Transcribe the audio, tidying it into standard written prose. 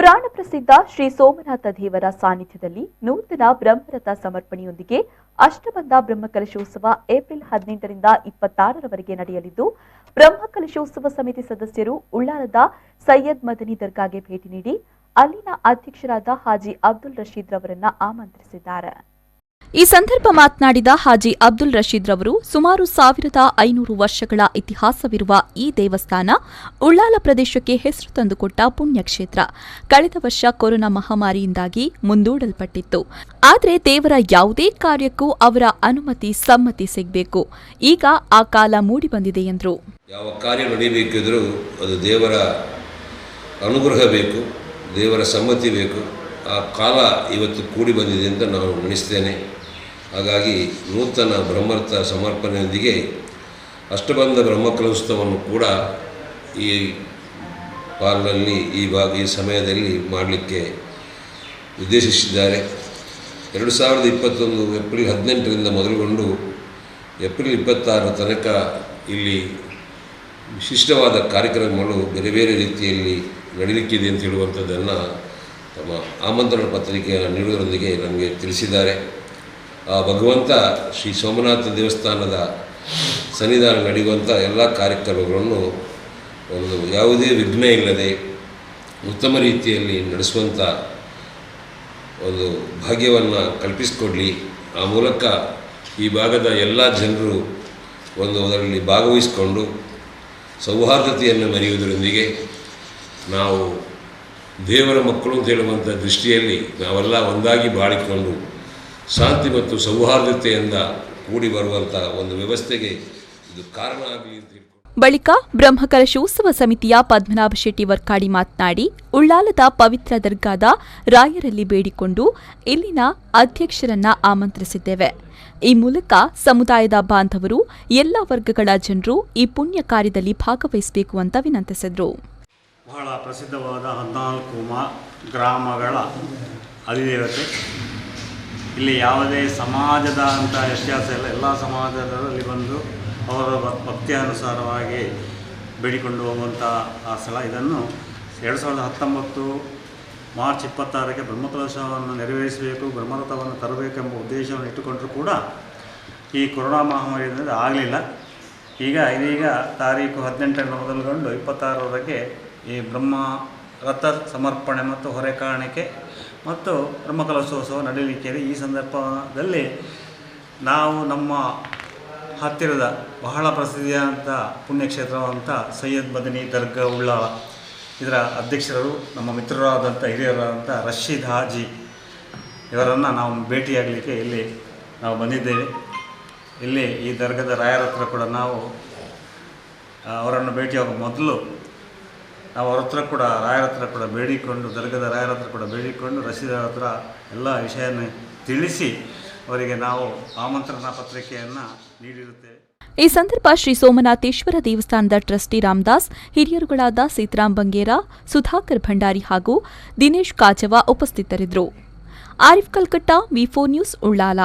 ಪುರಾಣ ಪ್ರಸಿದ್ಧ ಶ್ರೀ ಸೋಮನಾಥ ದೇವರ ಸಾನ್ನಿಧ್ಯದಲ್ಲಿ ನೂತನ ಬ್ರಹ್ಮರಥ ಸಮರ್ಪಣೆಯೊಂದಿಗೆ ಅಷ್ಟಬಂಧ ಬ್ರಹ್ಮಕಲಶೋತ್ಸವ ಏಪ್ರಿಲ್ 18ರಿಂದ 26ರವರೆಗೆ ನಡೆಯಲಿದ್ದು, ಬ್ರಹ್ಮಕಲಶೋತ್ಸವ ಸಮಿತಿ ಸದಸ್ಯರು ಉಳ್ಳಾಲದ ಸೈಯದ್ ಮದನಿ ದರ್ಗಾಗೆ ಭೇಟಿ ನೀಡಿ ಅಲ್ಲಿನ ಅಧ್ಯಕ್ಷರಾದ ಹಾಜಿ ಅಬ್ದುಲ್ ರಶೀದ್ ರವರನ್ನ ಆಮಂತ್ರಿಸಿದ್ದಾರೆ. ಈ ಸಂದರ್ಭ ಮಾತನಾಡಿದ ಹಾಜಿ ಅಬ್ದುಲ್ ರಶೀದ್ ರವರು ಸುಮಾರು 1500 ವರ್ಷಗಳ ಇತಿಹಾಸವಿರುವ ಈ ದೇವಸ್ಥಾನ ಉಳ್ಳಾಲ ಪ್ರದೇಶಕ್ಕೆ ಹೆಸರು ತಂದುಕೊಟ್ಟ ಪುಣ್ಯಕ್ಷೇತ್ರ. ಕಳೆದ ವರ್ಷ ಕೊರೋನಾ ಮಹಾಮಾರಿಯಿಂದಾಗಿ ಮುಂದೂಡಲ್ಪಟ್ಟಿತ್ತು. ಆದರೆ ದೇವರ ಯಾವುದೇ ಕಾರ್ಯಕ್ಕೂ ಅವರ ಅನುಮತಿ ಸಮ್ಮತಿ ಸಿಗಬೇಕು. ಈಗ ಆ ಕಾಲ ಮೂಡಿ ಬಂದಿದೆ ಎಂದರು. ಯಾವ ಕಾರ್ಯ ನಡೆಯಬೇಕಿದ್ರೂ ಅದು ದೇವರ ಅನುಗ್ರಹ ಬೇಕು, ದೇವರ ಸಮ್ಮತಿ ಬೇಕು. ಆ ಕಾಲ ಇವತ್ತು ಕೂಡಿ ಬಂದಿದೆ ಅಂತ ನಾನು ನೆನೆಸ್ತೇನೆ. ಹಾಗಾಗಿ ನೂತನ ಬ್ರಹ್ಮರಥ ಸಮರ್ಪಣೆಯೊಂದಿಗೆ ಅಷ್ಟಬಂಧ ಬ್ರಹ್ಮಕಲಶೋತ್ಸವವನ್ನು ಕೂಡ ಈ ಪಾಲಿನಲ್ಲಿ ಈ ಸಮಯದಲ್ಲಿ ಮಾಡಲಿಕ್ಕೆ ಉದ್ದೇಶಿಸಿದ್ದಾರೆ. 2021 ಏಪ್ರಿಲ್ 18ರಿಂದ ಮೊದಲುಗೊಂಡು ಏಪ್ರಿಲ್ 26 ತನಕ ಇಲ್ಲಿ ವಿಶಿಷ್ಟವಾದ ಕಾರ್ಯಕ್ರಮಗಳು ಬೇರೆ ಬೇರೆ ರೀತಿಯಲ್ಲಿ ನಡೆಯಲಿಕ್ಕಿದೆ ಅಂತ ಹೇಳುವಂಥದ್ದನ್ನು ತಮ್ಮ ಆಮಂತ್ರಣ ಪತ್ರಿಕೆ ನೀಡುವುದರೊಂದಿಗೆ ನಮಗೆ ತಿಳಿಸಿದ್ದಾರೆ. ಆ ಭಗವಂತ ಶ್ರೀ ಸೋಮನಾಥ ದೇವಸ್ಥಾನದ ಸನ್ನಿಧಾನ ನಡೆಯುವಂಥ ಎಲ್ಲ ಕಾರ್ಯಕ್ರಮಗಳನ್ನು ಒಂದು ಯಾವುದೇ ವಿಘ್ನ ಇಲ್ಲದೆ ಉತ್ತಮ ರೀತಿಯಲ್ಲಿ ನಡೆಸುವಂಥ ಒಂದು ಭಾಗ್ಯವನ್ನು ಕಲ್ಪಿಸಿಕೊಡಲಿ. ಆ ಮೂಲಕ ಈ ಭಾಗದ ಎಲ್ಲ ಜನರು ಅದರಲ್ಲಿ ಭಾಗವಹಿಸಿಕೊಂಡು ಸೌಹಾರ್ದತೆಯನ್ನು ಮೆರೆಯುವುದರೊಂದಿಗೆ ನಾವು ದೇವರ ಮಕ್ಕಳು ಅಂತ ಹೇಳುವಂಥ ದೃಷ್ಟಿಯಲ್ಲಿ ನಾವೆಲ್ಲ ಒಂದಾಗಿ ಬಾಳಿಕೊಂಡು ಶಾಂತಿ ಮತ್ತು ಸೌಹಾರ್ದತೆಯಿಂದ ಕೂಡಿ ಬರುವಂಥ ಒಂದು ವ್ಯವಸ್ಥೆಗೆ ಇದು ಕಾರಣ ಆಗಲಿ ಅಂತ ಹೇಳ್ಕೊಂಡು ಬಳಿಕ ಬ್ರಹ್ಮಕಲಶೋತ್ಸವ ಸಮಿತಿಯ ಪದ್ಮನಾಭ ಶೆಟ್ಟಿ ವರ್ಕಾಡಿ ಮಾತನಾಡಿ, ಉಳ್ಳಾಲದ ಪವಿತ್ರ ದರ್ಗಾದ ರಾಯರಲ್ಲಿ ಬೇಡಿಕೊಂಡು ಇಲ್ಲಿನ ಅಧ್ಯಕ್ಷರನ್ನ ಆಮಂತ್ರಿಸಿದ್ದೇವೆ. ಈ ಮೂಲಕ ಸಮುದಾಯದ ಬಾಂಧವರು ಎಲ್ಲ ವರ್ಗಗಳ ಜನರು ಈ ಪುಣ್ಯ ಕಾರ್ಯದಲ್ಲಿ ಭಾಗವಹಿಸಬೇಕು ಅಂತ ವಿನಂತಿಸಿದರು. ಬಹಳ ಪ್ರಸಿದ್ಧವಾದ 14 ಗ್ರಾಮಗಳ ಅಧಿದೇವತೆ. ಇಲ್ಲಿ ಯಾವುದೇ ಸಮಾಜದ ಅಂತ ವ್ಯತ್ಯಾಸ ಇಲ್ಲ. ಎಲ್ಲ ಸಮಾಜದಲ್ಲಿ ಬಂದು ಅವರ ಭಕ್ತಿಯಾನುಸಾರವಾಗಿ ಬೇಡಿಕೊಂಡು ಹೋಗುವಂಥ ಆ ಸ್ಥಳ. ಇದನ್ನು 2019 ಮಾರ್ಚ್ 26ಕ್ಕೆ ಬ್ರಹ್ಮಕಲಶವನ್ನು ನೆರವೇರಿಸಬೇಕು, ಬ್ರಹ್ಮರಥವನ್ನು ತರಬೇಕೆಂಬ ಉದ್ದೇಶವನ್ನು ಇಟ್ಟುಕೊಂಡರೂ ಕೂಡ ಈ ಕೊರೋನಾ ಮಹಾಮಾರಿಯಿಂದ ಆಗಲಿಲ್ಲ. ಇದೀಗ ತಾರೀಕು 18ರಿಂದ ಮೊದಲುಗೊಂಡು 26ರವರೆಗೆ ಈ ಬ್ರಹ್ಮರಥ ಸಮರ್ಪಣೆ ಮತ್ತು ಹೊರೆಕಾಣಿಕೆ ಮತ್ತು ಬ್ರಹ್ಮಕಲಶೋತ್ಸವ ನಡೆಯಲಿಕ್ಕಿದೆ. ಈ ಸಂದರ್ಭದಲ್ಲಿ ನಾವು ನಮ್ಮ ಹತ್ತಿರದ ಬಹಳ ಪ್ರಸಿದ್ಧಿಯಾದಂಥ ಪುಣ್ಯಕ್ಷೇತ್ರವಂಥ ಸೈಯದ್ ಮದನಿ ದರ್ಗಾ ಉಳ್ಳಾಲ ಇದರ ಅಧ್ಯಕ್ಷರು ನಮ್ಮ ಮಿತ್ರರಾದಂಥ ಹಿರಿಯರಾದಂಥ ರಶೀದ್ ಹಾಜಿ ಇವರನ್ನು ನಾವು ಭೇಟಿಯಾಗಲಿಕ್ಕೆ ಇಲ್ಲಿ ನಾವು ಬಂದಿದ್ದೇವೆ. ಇಲ್ಲಿ ಈ ದರ್ಗಾದ ರಾಯರ ಹತ್ರ ಕೂಡ ನಾವು ಅವರನ್ನು ಭೇಟಿಯಾಗುವ ಮೊದಲು ನಾವು ಅವ್ರ ಹತ್ರ ಕೂಡ ರಾಯರ ಹತ್ರ ಕೂಡ ಬೇಡಿಕೊಂಡು, ದರ್ಗದ ರಾಯರ ಹತ್ರ ಕೂಡ ಬೇಡಿಕೊಂಡು ರಶೀದರ ಹತ್ರ ಎಲ್ಲ ವಿಷಯವನ್ನು ತಿಳಿಸಿ ಅವರಿಗೆ ನಾವು ಆಮಂತ್ರಣ ಪತ್ರಿಕೆಯನ್ನು ನೀಡಿರುತ್ತೇವೆ. ಈ ಸಂದರ್ಭ ಶ್ರೀ ಸೋಮನಾಥೇಶ್ವರ ದೇವಸ್ಥಾನದ ಟ್ರಸ್ಟಿ ರಾಮದಾಸ್, ಹಿರಿಯರುಗಳಾದ ಸೀತಾರಾಮ್ ಬಂಗೇರ, ಸುಧಾಕರ್ ಭಂಡಾರಿ ಹಾಗೂ ದಿನೇಶ್ ಕಾಜವ ಉಪಸ್ಥಿತರಿದ್ದರು. ಆರಿಫ್ ಕಲ್ಕಟ್ಟ, ವಿ4 ನ್ಯೂಸ್, ಉಳ್ಳಾಲ.